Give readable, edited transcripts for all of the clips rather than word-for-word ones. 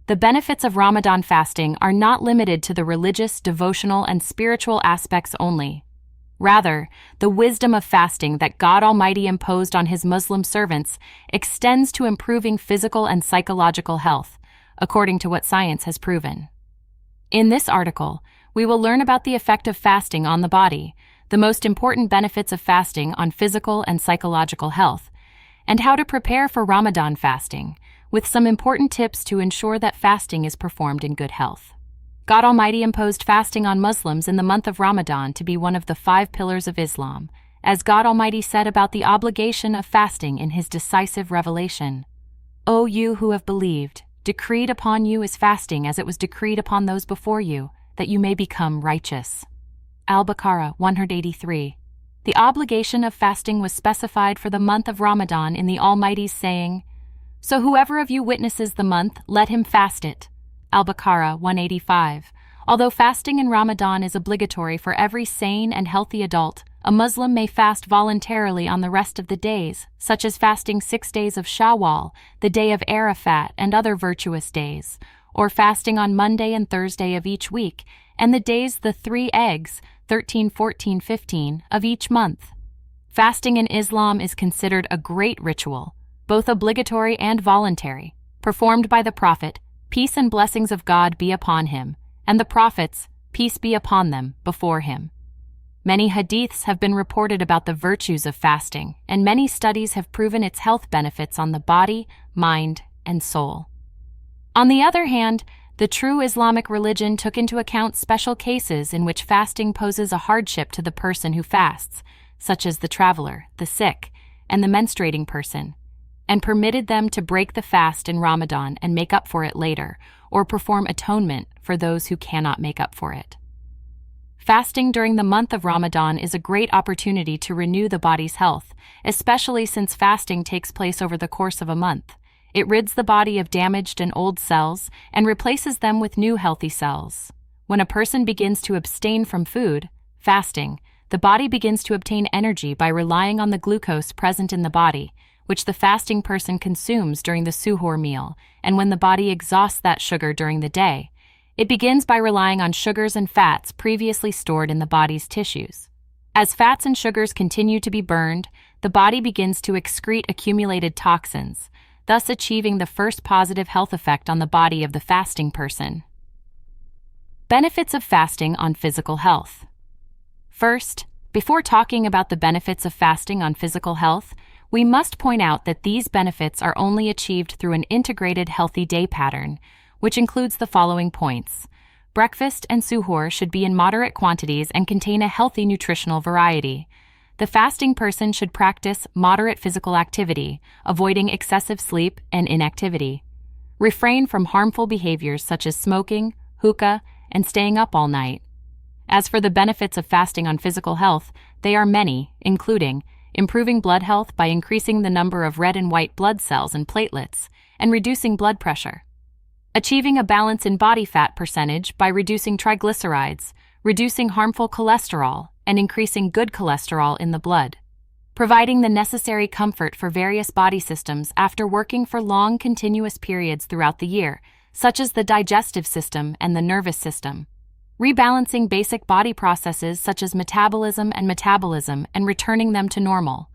the benefits of Ramadan fasting are not limited to the religious, devotional, and spiritual aspects only. Rather, the wisdom of fasting that God Almighty imposed on His Muslim servants extends to improving physical and psychological health, according to what science has proven. In this article, we will learn about the effect of fasting on the body, the most important benefits of fasting on physical and psychological health, and how to prepare for Ramadan fasting, with some important tips to ensure that fasting is performed in good health. God Almighty imposed fasting on Muslims in the month of Ramadan to be one of the 5 pillars of Islam, as God Almighty said about the obligation of fasting in His decisive revelation. O you who have believed, decreed upon you is fasting as it was decreed upon those before you, that you may become righteous. Al-Baqarah 183. The obligation of fasting was specified for the month of Ramadan in the Almighty's saying, "So whoever of you witnesses the month, let him fast it." Al-Baqarah 185. Although fasting in Ramadan is obligatory for every sane and healthy adult, a Muslim may fast voluntarily on the rest of the days, such as fasting 6 days of Shawwal, the day of Arafat, and other virtuous days, or fasting on Monday and Thursday of each week, and the days the 3 eggs, 13, 14, 15, of each month. Fasting in Islam is considered a great ritual, both obligatory and voluntary, performed by the Prophet, peace and blessings of God be upon him, and the prophets, peace be upon them, before him. Many hadiths have been reported about the virtues of fasting, and many studies have proven its health benefits on the body, mind, and soul. On the other hand, the true Islamic religion took into account special cases in which fasting poses a hardship to the person who fasts, such as the traveler, the sick, and the menstruating person, and permitted them to break the fast in Ramadan and make up for it later, or perform atonement for those who cannot make up for it. Fasting during the month of Ramadan is a great opportunity to renew the body's health, especially since fasting takes place over the course of a month. It rids the body of damaged and old cells and replaces them with new healthy cells. When a person begins to abstain from food, fasting, the body begins to obtain energy by relying on the glucose present in the body, which the fasting person consumes during the suhoor meal, and when the body exhausts that sugar during the day, it begins by relying on sugars and fats previously stored in the body's tissues. As fats and sugars continue to be burned, the body begins to excrete accumulated toxins, thus achieving the first positive health effect on the body of the fasting person. Benefits of fasting on physical health. First, before talking about the benefits of fasting on physical health, we must point out that these benefits are only achieved through an integrated healthy day pattern, which includes the following points. Breakfast and suhoor should be in moderate quantities and contain a healthy nutritional variety. The fasting person should practice moderate physical activity, avoiding excessive sleep and inactivity. Refrain from harmful behaviors such as smoking, hookah, and staying up all night. As for the benefits of fasting on physical health, they are many, including improving blood health by increasing the number of red and white blood cells and platelets, and reducing blood pressure. Achieving a balance in body fat percentage by reducing triglycerides, reducing harmful cholesterol, and increasing good cholesterol in the blood. Providing the necessary comfort for various body systems after working for long continuous periods throughout the year, such as the digestive system and the nervous system. Rebalancing basic body processes such as metabolism and returning them to normal.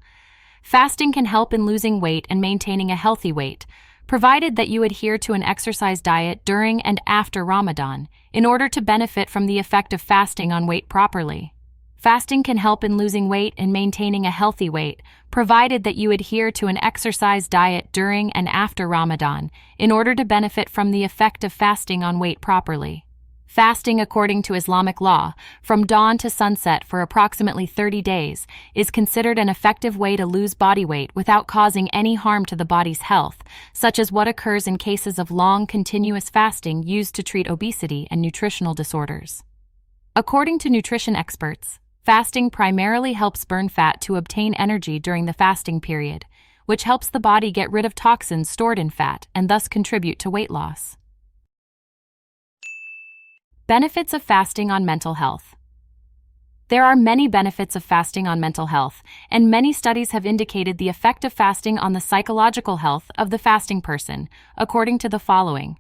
Fasting can help in losing weight and maintaining a healthy weight, provided that you adhere to an exercise diet during and after Ramadan, in order to benefit from the effect of fasting on weight properly. Fasting can help in losing weight and maintaining a healthy weight, provided that you adhere to an exercise diet during and after Ramadan, in order to benefit from the effect of fasting on weight properly. Fasting according to Islamic law, from dawn to sunset for approximately 30 days, is considered an effective way to lose body weight without causing any harm to the body's health, such as what occurs in cases of long continuous fasting used to treat obesity and nutritional disorders. According to nutrition experts, fasting primarily helps burn fat to obtain energy during the fasting period, which helps the body get rid of toxins stored in fat and thus contribute to weight loss. Benefits of fasting on mental health. There are many benefits of fasting on mental health, and many studies have indicated the effect of fasting on the psychological health of the fasting person, according to the following.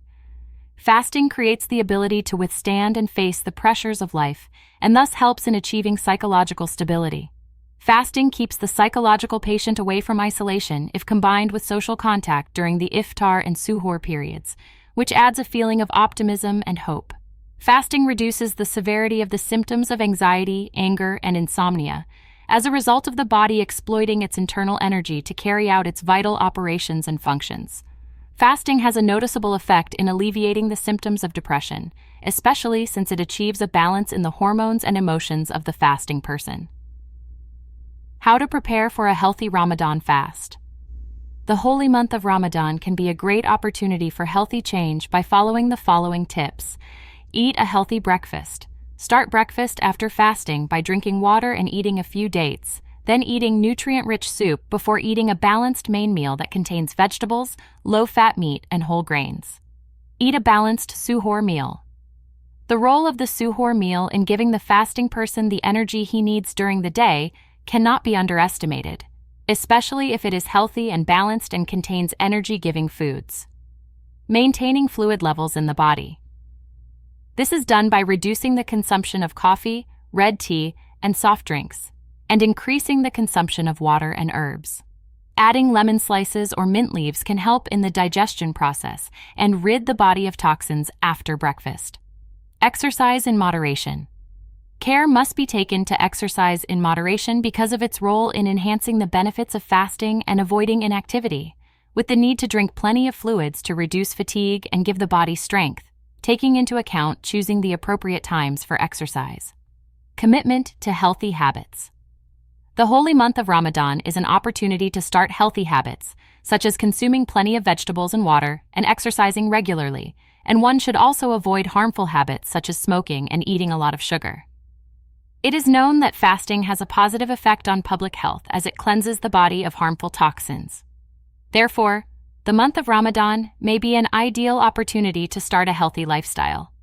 fasting creates the ability to withstand and face the pressures of life, and thus helps in achieving psychological stability. Fasting keeps the psychological patient away from isolation if combined with social contact during the iftar and suhoor periods, which adds a feeling of optimism and hope. Fasting reduces the severity of the symptoms of anxiety, anger, and insomnia, as a result of the body exploiting its internal energy to carry out its vital operations and functions. Fasting has a noticeable effect in alleviating the symptoms of depression, especially since it achieves a balance in the hormones and emotions of the fasting person. How to prepare for a healthy Ramadan fast. The holy month of Ramadan can be a great opportunity for healthy change by following the following tips. Eat a healthy breakfast. Start breakfast after fasting by drinking water and eating a few dates, then eating nutrient-rich soup before eating a balanced main meal that contains vegetables, low-fat meat, and whole grains. Eat a balanced suhoor meal. The role of the suhoor meal in giving the fasting person the energy he needs during the day cannot be underestimated, especially if it is healthy and balanced and contains energy-giving foods. Maintaining fluid levels in the body. This is done by reducing the consumption of coffee, red tea, and soft drinks, and increasing the consumption of water and herbs. Adding lemon slices or mint leaves can help in the digestion process and rid the body of toxins after breakfast. Exercise in moderation. Care must be taken to exercise in moderation because of its role in enhancing the benefits of fasting and avoiding inactivity, with the need to drink plenty of fluids to reduce fatigue and give the body strength, taking into account choosing the appropriate times for exercise. Commitment to healthy habits. The holy month of Ramadan is an opportunity to start healthy habits, such as consuming plenty of vegetables and water and exercising regularly, and one should also avoid harmful habits such as smoking and eating a lot of sugar. It is known that fasting has a positive effect on public health as it cleanses the body of harmful toxins. Therefore, the month of Ramadan may be an ideal opportunity to start a healthy lifestyle.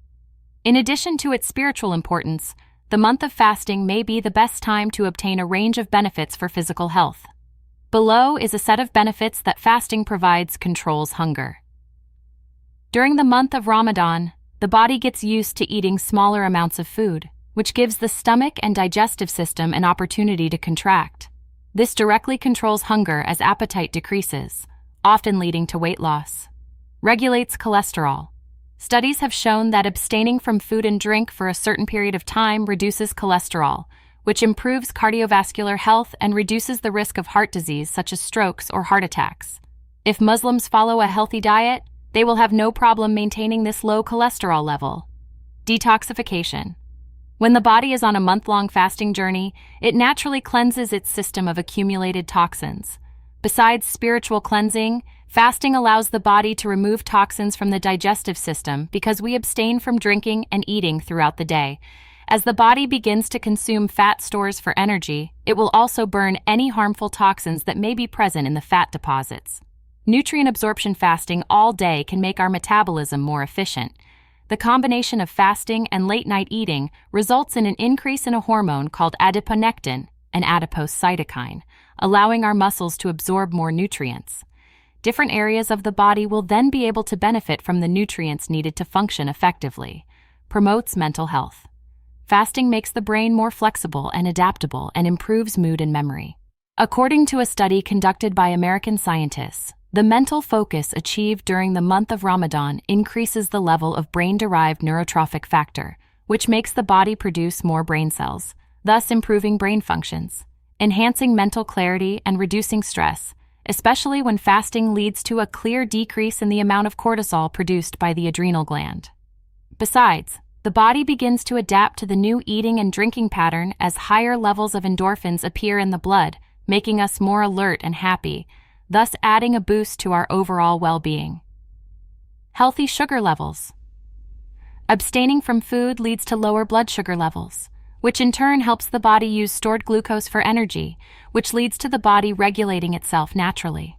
In addition to its spiritual importance, the month of fasting may be the best time to obtain a range of benefits for physical health. Below is a set of benefits that fasting provides: controls hunger. During the month of Ramadan, the body gets used to eating smaller amounts of food, which gives the stomach and digestive system an opportunity to contract. This directly controls hunger as appetite decreases, often leading to weight loss. Regulates cholesterol. Studies have shown that abstaining from food and drink for a certain period of time reduces cholesterol, which improves cardiovascular health and reduces the risk of heart disease such as strokes or heart attacks. If Muslims follow a healthy diet, they will have no problem maintaining this low cholesterol level. Detoxification. When the body is on a month-long fasting journey, it naturally cleanses its system of accumulated toxins. Besides spiritual cleansing, fasting allows the body to remove toxins from the digestive system because we abstain from drinking and eating throughout the day. As the body begins to consume fat stores for energy, it will also burn any harmful toxins that may be present in the fat deposits. Nutrient absorption fasting all day can make our metabolism more efficient. The combination of fasting and late-night eating results in an increase in a hormone called adiponectin, an adipose cytokine, allowing our muscles to absorb more nutrients. Different areas of the body will then be able to benefit from the nutrients needed to function effectively. Promotes mental health. Fasting makes the brain more flexible and adaptable and improves mood and memory. According to a study conducted by American scientists, the mental focus achieved during the month of Ramadan increases the level of brain-derived neurotrophic factor, which makes the body produce more brain cells, thus improving brain functions, enhancing mental clarity and reducing stress, especially when fasting leads to a clear decrease in the amount of cortisol produced by the adrenal gland. Besides, the body begins to adapt to the new eating and drinking pattern as higher levels of endorphins appear in the blood, making us more alert and happy, thus adding a boost to our overall well-being. Healthy sugar levels. Abstaining from food leads to lower blood sugar levels, which in turn helps the body use stored glucose for energy, which leads to the body regulating itself naturally.